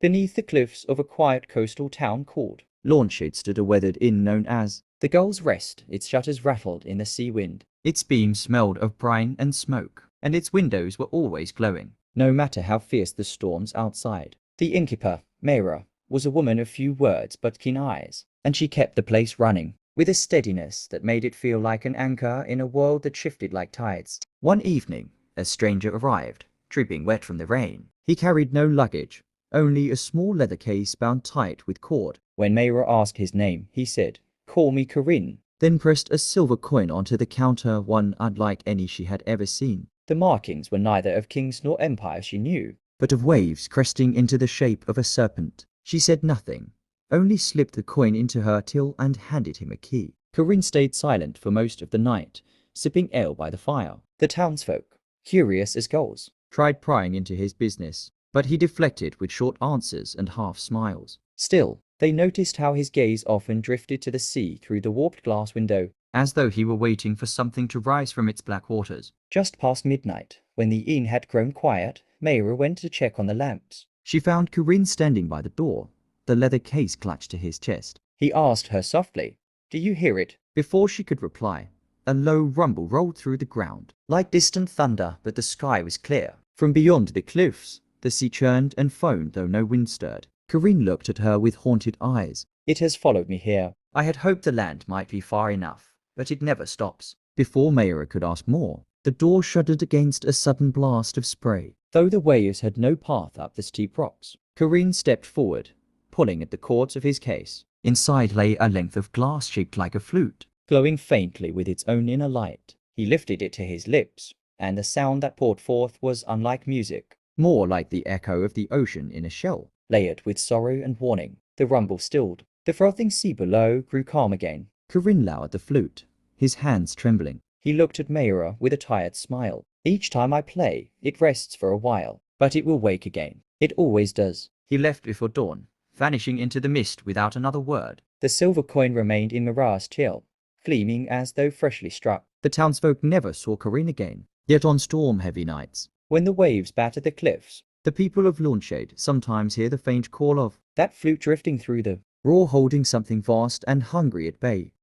Beneath the cliffs of a quiet coastal town called Launchade stood a weathered inn known as the Gull's Rest. Its shutters rattled in the sea wind. Its beams smelled of brine and smoke, and its windows were always glowing, no matter how fierce the storms outside. The innkeeper, Mayra, was a woman of few words but keen eyes, and she kept the place running with a steadiness that made it feel like an anchor in a world that shifted like tides. One evening, a stranger arrived, dripping wet from the rain. He carried no luggage, only a small leather case bound tight with cord. When Mayra asked his name, he said, "Call me Corinne," then pressed a silver coin onto the counter, one unlike any she had ever seen. The markings were neither of kings nor empires she knew, but of waves cresting into the shape of a serpent. She said nothing, only slipped the coin into her till and handed him a key. Corinne stayed silent for most of the night, sipping ale by the fire. The townsfolk, curious as gulls, tried prying into his business, but he deflected with short answers and half smiles. Still, they noticed how his gaze often drifted to the sea through the warped glass window, as though he were waiting for something to rise from its black waters. Just past midnight, when the inn had grown quiet, Mayra went to check on the lamps. She found Corinne standing by the door, the leather case clutched to his chest. He asked her softly, "Do you hear it?" Before she could reply, a low rumble rolled through the ground, like distant thunder, but the sky was clear. From beyond the cliffs, the sea churned and foamed though no wind stirred. Corinne looked at her with haunted eyes. "It has followed me here. I had hoped the land might be far enough, but it never stops." Before Mayra could ask more, the door shuddered against a sudden blast of spray. Though the waves had no path up the steep rocks, Corinne stepped forward, pulling at the cords of his case. Inside lay a length of glass shaped like a flute, glowing faintly with its own inner light. He lifted it to his lips, and the sound that poured forth was unlike music, more like the echo of the ocean in a shell, layered with sorrow and warning. The rumble stilled. The frothing sea below grew calm again. Corinne lowered the flute, his hands trembling. He looked at Mayra with a tired smile. "Each time I play, it rests for a while, but it will wake again. It always does." He left before dawn, vanishing into the mist without another word. The silver coin remained in Mayra's till, gleaming as though freshly struck. The townsfolk never saw Corinne again. Yet on storm-heavy nights, when the waves battered the cliffs, the people of Launchade sometimes hear the faint call of that flute drifting through the raw, holding something vast and hungry at bay.